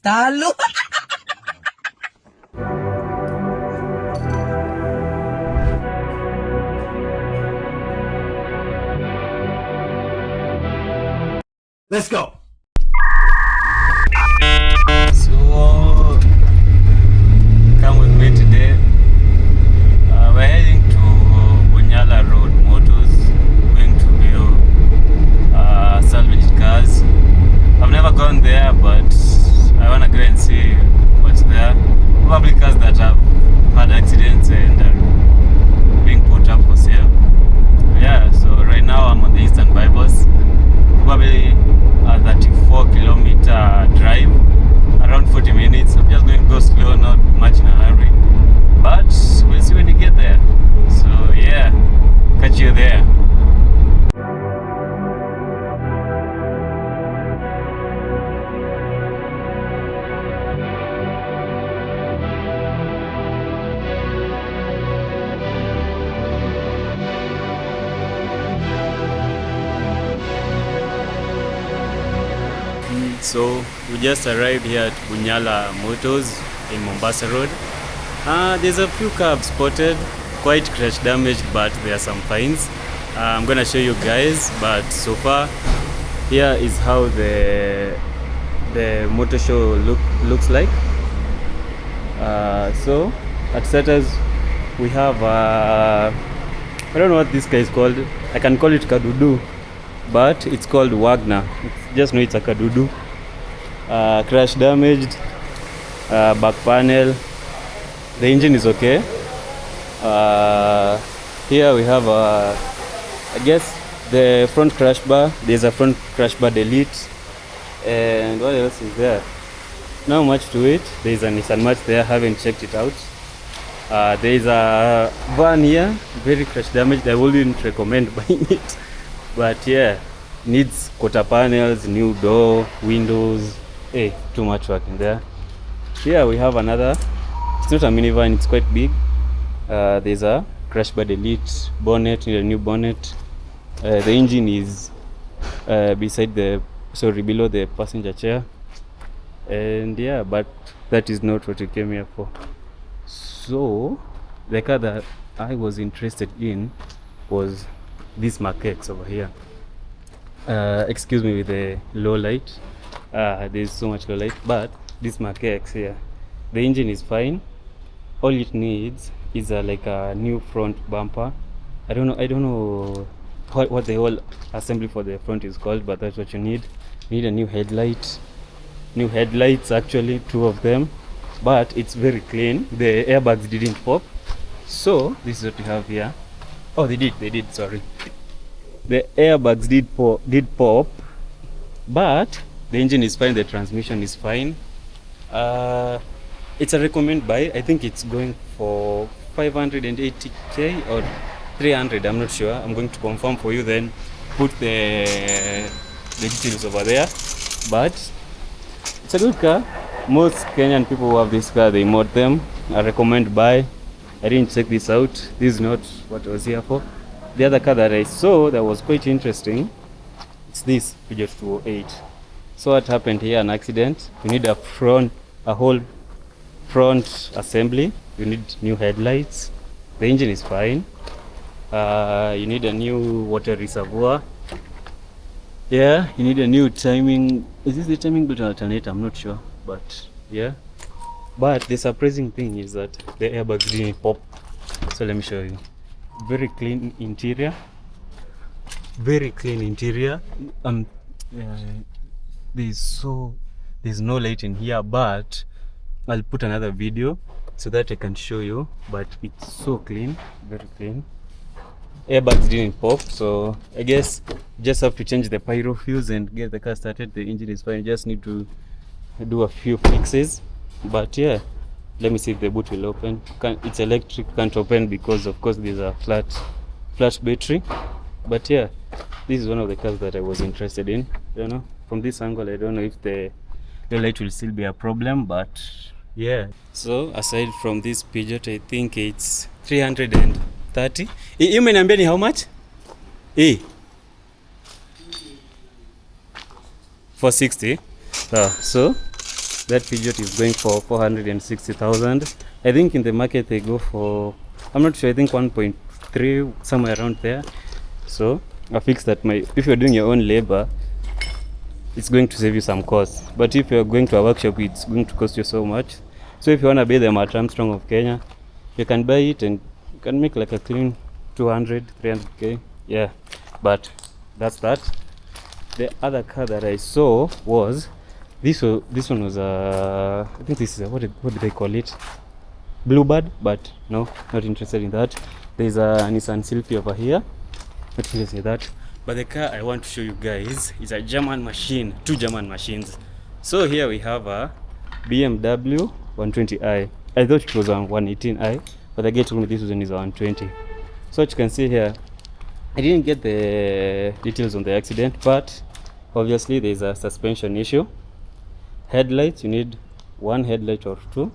Talo. Let's go. So, come with me today. We're heading to Bunyala Road Motors, going to view salvaged cars. I've never gone there, but I want to go and see what's there. Probably cars that have had accidents and are being put up for sale. Yeah, so right now I'm on the Eastern Bypass. Probably a 34-kilometer drive, around 40 minutes. I'm just going to go slow, not much in a hurry, but we'll see when we get there. So yeah, catch you there. So we just arrived here at Bunyala Motors in Mombasa Road. There's a few cars spotted, quite crash damaged, but there are some fines. I'm gonna show you guys, but so far here is how the motor show looks like. So at Setters we have I don't know what this guy is called. I can call it Kadudu, but it's called Wagner. Just know it's a Kadudu. Crash damaged, back panel. The engine is okay. Here we have I guess the front crash bar. There's a front crash bar delete. And what else is there? Not much to it. There's a Nissan March there. Haven't checked it out. There's a van here, very crash damaged. I wouldn't recommend buying it, but yeah, needs quarter panels, new door, windows. Hey, too much work in there. Here we have another. It's not a minivan, it's quite big. There's a crash bar delete, bonnet, need a new bonnet. The engine is beside below the passenger chair. And yeah, but that is not what we came here for. So the car that I was interested in was this Mark X over here. Excuse me with the low light. There's so much low light, but this Mark X here, the engine is fine. All it needs is like a new front bumper. I don't know what the whole assembly for the front is called, but that's what you need. You need a new headlight. New headlights, actually 2 of them, but it's very clean. The airbags didn't pop, so this is what we have here. Oh, they did, sorry. The airbags did pop, but the engine is fine, the transmission is fine. It's a recommend buy. I think it's going for 580k or 300, I'm not sure. I'm going to confirm for you, then put the details over there. But it's a good car. Most Kenyan people who have this car, they mod them. I recommend buy. I didn't check this out. This is not what I was here for. The other car that I saw that was quite interesting, it's this Peugeot 208. So what happened here? An accident. You need a whole front assembly. You need new headlights. The engine is fine. You need a new water reservoir. Yeah, you need a new timing. Is this the timing belt alternator? I'm not sure, but yeah. But the surprising thing is that the airbags didn't pop. So let me show you. Very clean interior. Very clean interior. There's no light in here, but I'll put another video so that I can show you. But it's so clean, very clean. Airbags didn't pop, so I guess you just have to change the pyro fuse and get the car started. The engine is fine. You just need to do a few fixes. But yeah, let me see if the boot will open. It's electric, can't open because of course there's a flat battery. But yeah, this is one of the cars that I was interested in. You know, from this angle I don't know if the light will still be a problem, but yeah. So aside from this Peugeot, I think it's 330. You mean how much? 460. So that Peugeot is going for 460,000. I think in the market they go for, I'm not sure, I think 1.3, somewhere around there. So I fixed that if you're doing your own labor, it's going to save you some cost. But if you're going to a workshop, it's going to cost you so much. So if you want to buy the Matt Armstrong of Kenya, you can buy it and you can make like a clean 200, 300k. Yeah, but that's that. The other car that I saw was this one was I think this is what did they call it? Bluebird, but no, not interested in that. There's a Nissan Sylphy over here. Not interested in that. But the car I want to show you guys is a German machine, 2 German machines. So here we have a BMW 120i. I thought it was a 118i, but the guy told me this one is a 120. So what you can see here, I didn't get the details on the accident, but obviously there's a suspension issue. Headlights, you need 1 headlight or 2.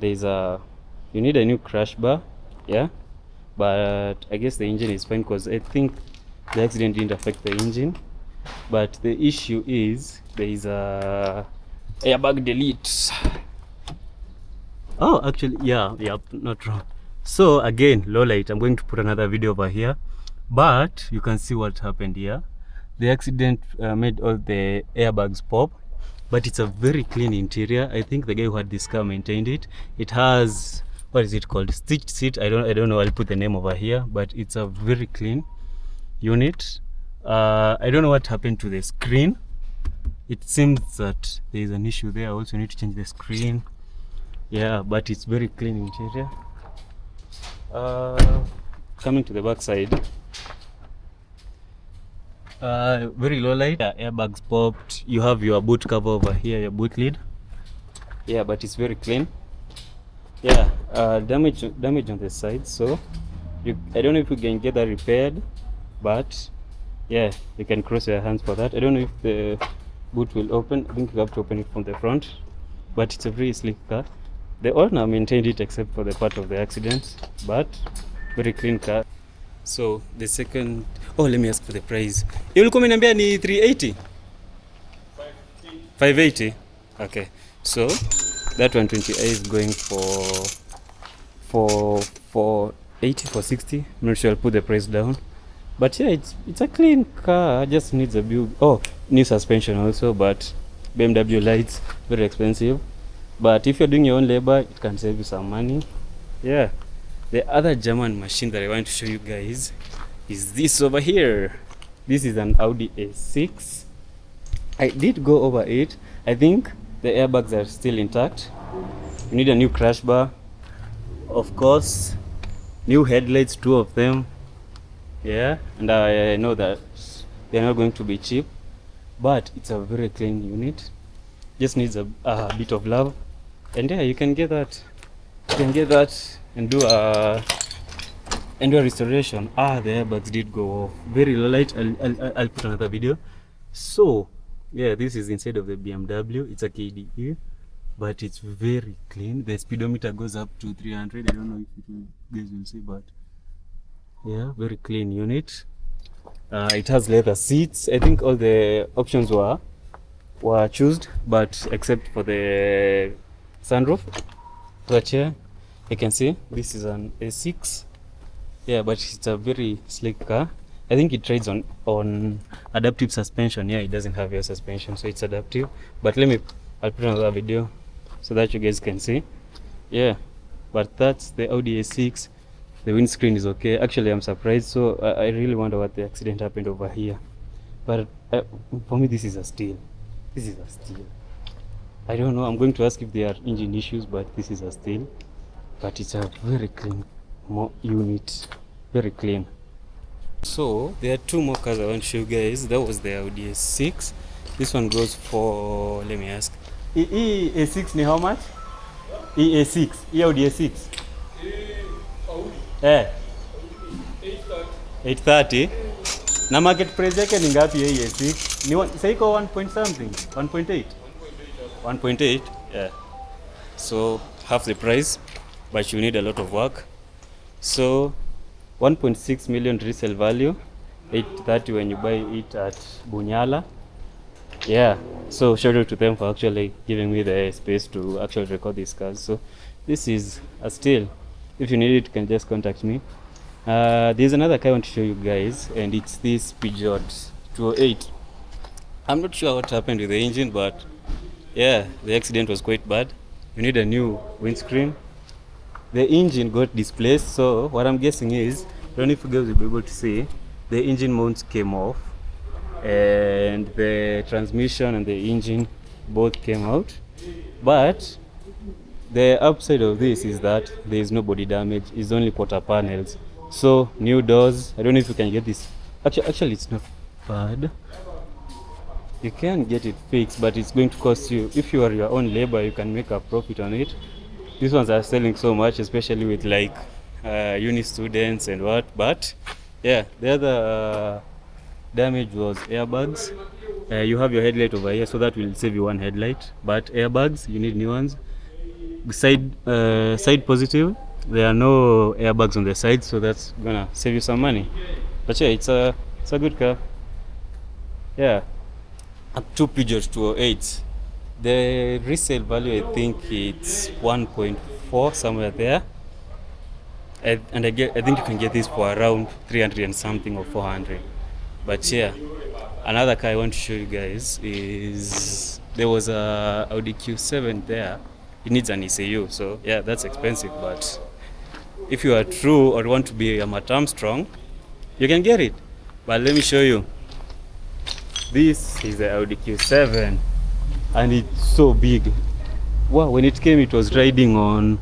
You need a new crash bar, yeah, but I guess the engine is fine because I think the accident didn't affect the engine. But the issue is there is a airbag delete. Oh, actually, yeah, not wrong. So again, low light, I'm going to put another video over here, but you can see what happened here. The accident made all the airbags pop, but it's a very clean interior. I think the guy who had this car maintained it. It has, what is it called, stitched seat. I don't know, I'll put the name over here, but it's a very clean unit. I don't know what happened to the screen. It seems that there is an issue there. I also need to change the screen. Yeah, but it's very clean interior. Coming to the back side, very low light. Yeah, airbags popped. You have your boot cover over here, your boot lid. Yeah, but it's very clean. Yeah, damage on the side. So I don't know if you can get that repaired, but yeah, you can cross your hands for that. I don't know if the boot will open. I think you have to open it from the front, but it's a very sleek car. The owner maintained it except for the part of the accident, but very clean car. So the second, let me ask for the price. Ulikuwa umeniambia ni 380? 580. Okay. So that 120i is going for 480, 460. I'm not sure, I'll put the price down. But yeah, it's a clean car. Just needs a new suspension also, but BMW lights, very expensive. But if you're doing your own labor, it can save you some money. Yeah. The other German machine that I want to show you guys is this over here. This is an Audi A6. I did go over it. I think the airbags are still intact. You need a new crash bar, of course, new headlights, 2 of them. Yeah, and I know that they're not going to be cheap, but it's a very clean unit. Just needs a bit of love, and yeah, you can get that. You can get that and do a restoration. The airbags did go off. Very low light. I'll put another video. So yeah, this is inside of the BMW. It's a KDE, but it's very clean. The speedometer goes up to 300. I don't know if you guys will see, but yeah, very clean unit. It has leather seats. I think all the options were chosen, but except for the sunroof. But here you can see this is an A6. Yeah, but it's a very sleek car. I think it rides on adaptive suspension. Yeah, it doesn't have air suspension, so it's adaptive. But I'll put another video so that you guys can see. Yeah, but that's the Audi A6. The windscreen is okay. Actually, I'm surprised. So I really wonder what the accident happened over here. But for me, this is a steal. This is a steal. I don't know. I'm going to ask if there are engine issues, but this is a steal. But it's a very clean unit. Very clean. So there are 2 more cars I want to show you guys. That was the Audi A6. This one goes for, let me ask, A6 ni how much? A6. Audi A6. Audi 830. Na market price yake ni ngapi A6? Ni sasa iko 1 point something, 1.8. 1.8. Yeah. So half the price, but you need a lot of work. So 1.6 million resale value, 830 when you buy it at Bunyala. Yeah, so shout out to them for actually giving me the space to actually record these cars. So this is a still. If you need it, you can just contact me. There's another car I want to show you guys, and it's this Peugeot 208. I'm not sure what happened with the engine, but yeah, the accident was quite bad. You need a new windscreen. The engine got displaced, so what I'm guessing is, I don't know if you guys will be able to see, the engine mounts came off, and the transmission and the engine both came out. But the upside of this is that there is no body damage, it's only quarter panels. So new doors, I don't know if you can get this. Actually it's not bad. You can get it fixed, but it's going to cost you. If you are your own labor, you can make a profit on it. These ones are selling so much, especially with like uni students and what. But yeah, the other damage was airbags. You have your headlight over here, so that will save you one headlight. But airbags, you need new ones. Side positive, there are no airbags on the side, so that's gonna save you some money. But yeah, it's a good car. Yeah, two Peugeot 208. The resale value, I think it's 1.4 somewhere there. And I think you can get this for around 300 and something or 400. But yeah, another car I want to show you guys is, there was a Audi Q7 there. It needs an ECU, so yeah, that's expensive. But if you are true or want to be a Matt Armstrong, you can get it. But let me show you. This is the Audi Q7, and it's so big. Wow, when it came, it was riding on,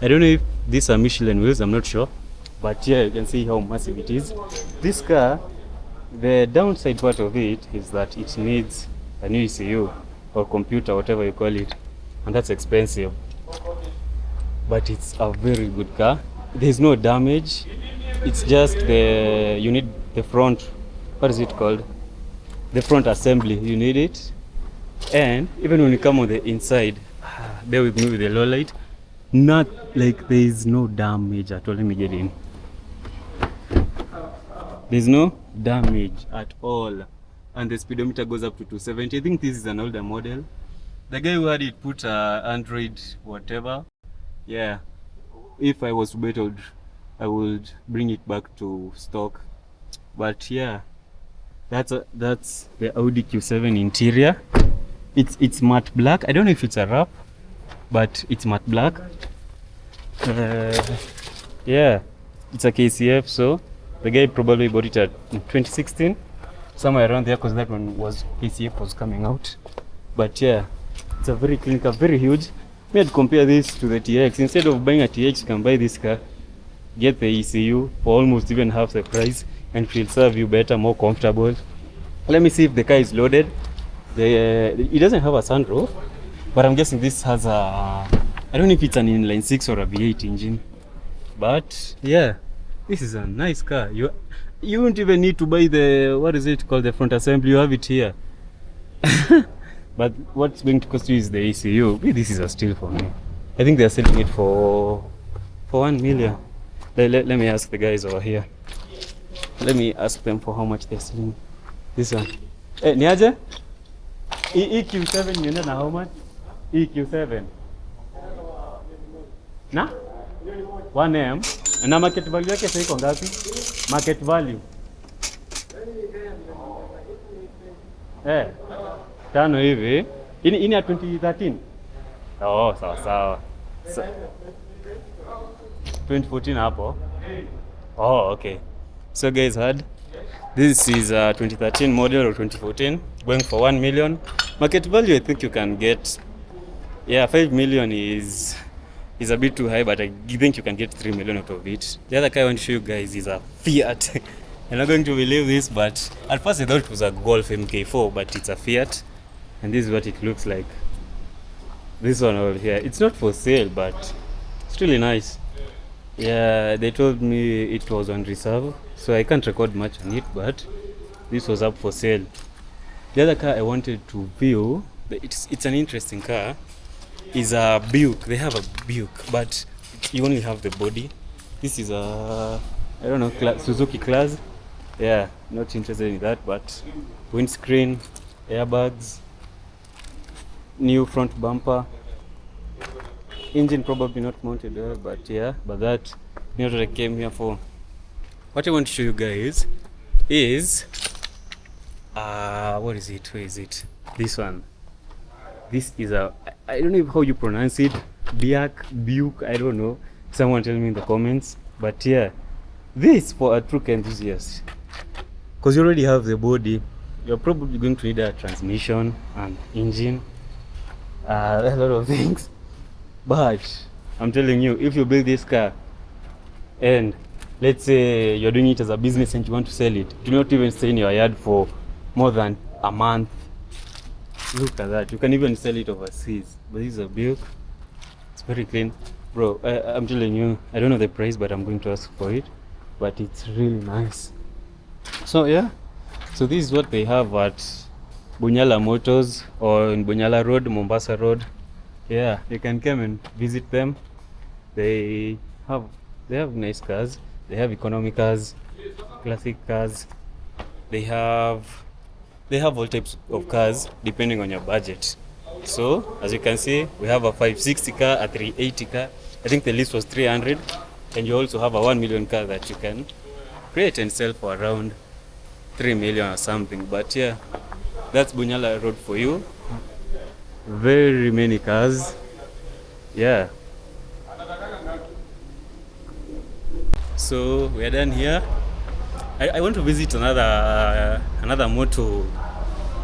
I don't know if these are Michelin wheels, I'm not sure. But yeah, you can see how massive it is. This car, the downside part of it is that it needs a new ECU or computer, whatever you call it, and that's expensive. But it's a very good car. There's no damage. It's just you need the front, what is it called? The front assembly, you need it. And even when you come on the inside, bear with me with the low light, not like there is no damage at all. Let me get in. There's no damage at all, and the speedometer goes up to 270. I think this is an older model. The guy who had it put Android whatever. Yeah, if I was to bet, I would bring it back to stock. But yeah, that's the Audi Q7 interior. It's matte black. I don't know if it's a wrap, but it's matte black. Yeah, it's a KCF, so the guy probably bought it in 2016, somewhere around there, because that one was KCF was coming out. But yeah, it's a very clean car, very huge. We had to compare this to the TX. Instead of buying a TX, you can buy this car, get the ECU for almost even half the price, and it will serve you better, more comfortable. Let me see if the car is loaded. It doesn't have a sunroof, but I'm guessing this has a, I don't know if it's an inline 6 or a V8 engine. But yeah, this is a nice car. You won't even need to buy the, what is it called, the front assembly. You have it here. But what's going to cost you is the ECU. This is a steal for me. I think they're selling it for 1 million. Let me ask the guys over here. Let me ask them for how much they're selling this one. Niaje? EQ7 yenda na how much? EQ7 na 1M na market value yake sasa iko ngapi? Market value tano hivi. Ini ya 2013. Oh, sawa. 2014 hapo. Oh, okay. So guys heard, this is a 2013 model or 2014, going for 1 million. Market value, I think you can get, 5 million is a bit too high, but I think you can get 3 million out of it. The other car I want to show you guys is a Fiat. You're not going to believe this, but at first I thought it was a Golf MK4, but it's a Fiat, and this is what it looks like. This one over here, it's not for sale, but it's really nice. Yeah, they told me it was on reserve, so I can't record much on it, but this was up for sale. The other car I wanted to view, it's an interesting car, is a Buick. They have a Buick, but you only have the body. This is a, I don't know, Suzuki class. Yeah, not interested in that, but windscreen, airbags, new front bumper, engine probably not mounted well, but yeah, but that not what I came here for. What I want to show you guys is what is it? Where is it? This one. This is I don't know how you pronounce it. Buke, I don't know. Someone tell me in the comments. But yeah, this for a truck enthusiast. Because you already have the body, you're probably going to need a transmission and engine, a lot of things. But I'm telling you, if you build this car and let's say you're doing it as a business and you want to sell it, do not even stay in your yard for more than a month. Look at that. You can even sell it overseas. But this is a Buick. It's very clean. Bro, I'm telling you, I don't know the price, but I'm going to ask for it. But it's really nice. So yeah, so this is what they have at Bunyala Motors or in Bunyala Road, Mombasa Road. Yeah, you can come and visit them. They have nice cars. They have economy cars, classic cars. They have all types of cars depending on your budget. So as you can see, we have a 560 car, a 380 car. I think the list was 300, and you also have a 1 million car that you can create and sell for around 3 million or something. But yeah, that's Bunyala Road for you. Very many cars. Yeah. So we are done here. I want to visit another moto.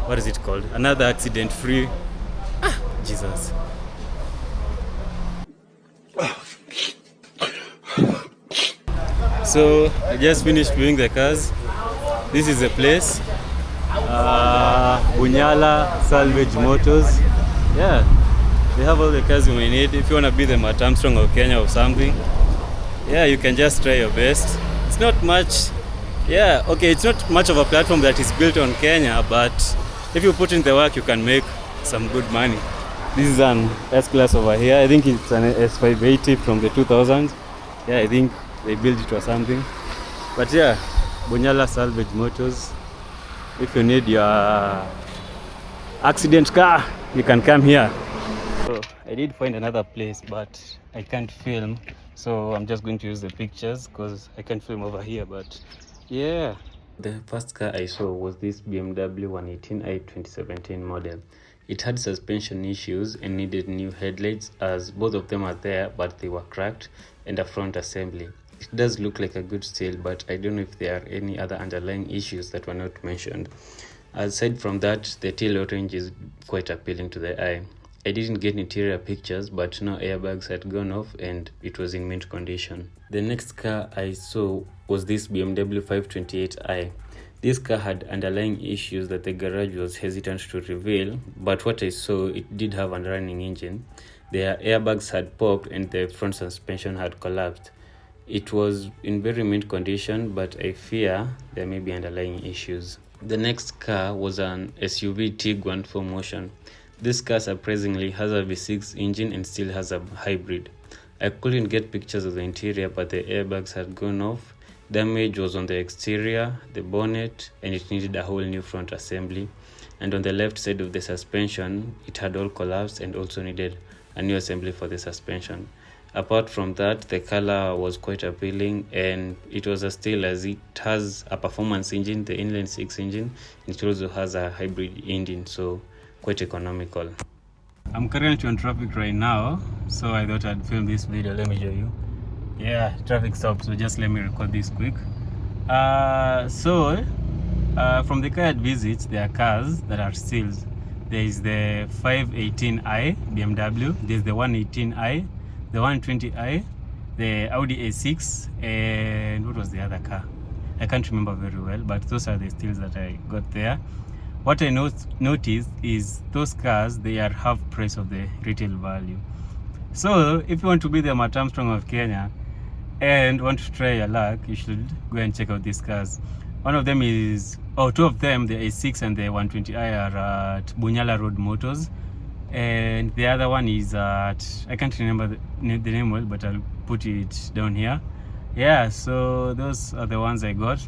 What is it called? Another accident-free. Jesus. So I just finished viewing the cars. This is the place. Bunyala Salvage Motors. Yeah, they have all the cars you may need. If you want to be the Matt Armstrong of Kenya or something, yeah, you can just try your best. It's not much. Yeah, okay, it's not much of a platform that is built on Kenya, but if you put in the work, you can make some good money. This is an S-Class over here. I think it's an S580 from the 2000s. Yeah, I think they built it or something. But yeah, Bunyala Salvage Motors. If you need your accident car, you can come here. So I did find another place, but I can't film. So I'm just going to use the pictures because I can't film over here, but yeah. The first car I saw was this BMW 118i 2017 model. It had suspension issues and needed new headlights, as both of them are there but they were cracked, and a front assembly. It does look like a good sale, but I don't know if there are any other underlying issues that were not mentioned. Aside from that, the tail orange is quite appealing to the eye. I didn't get interior pictures, but no airbags had gone off and it was in mint condition. The next car I saw was this BMW 528i. This car had underlying issues that the garage was hesitant to reveal, but what I saw, it did have a running engine. The airbags had popped and the front suspension had collapsed. It was in very mint condition, but I fear there may be underlying issues. The next car was an SUV Tiguan 4Motion. This car surprisingly has a V6 engine and still has a hybrid. I couldn't get pictures of the interior, but the airbags had gone off. Damage was on the exterior, the bonnet, and it needed a whole new front assembly. And on the left side of the suspension, it had all collapsed and also needed a new assembly for the suspension. Apart from that, the color was quite appealing, and it was a still, as it has a performance engine, the inline 6 engine. It also has a hybrid engine, so quite economical. I'm currently on traffic right now, so I thought I'd film this video. Let me show you. Yeah, traffic stopped, so just let me record this quick. From the car I'd visit, there are cars that are steals. There is the 518i BMW, there's the 118i, the 120i, the Audi A6, and what was the other car? I can't remember very well, but those are the steals that I got there. What I noticed is those cars, they are half price of the retail value. So if you want to be the Matt Armstrong of Kenya and want to try your luck, you should go and check out these cars. One of them is, two of them, the A6 and the 120i, are at Bunyala Road Motors, and the other one is at, I can't remember the name well, but I'll put it down here. Yeah, so those are the ones I got.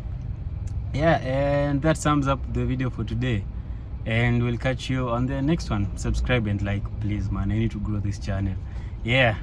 Yeah, and that sums up the video for today. and we'll catch you on the next one. Subscribe and like, please, man. I need to grow this channel. Yeah.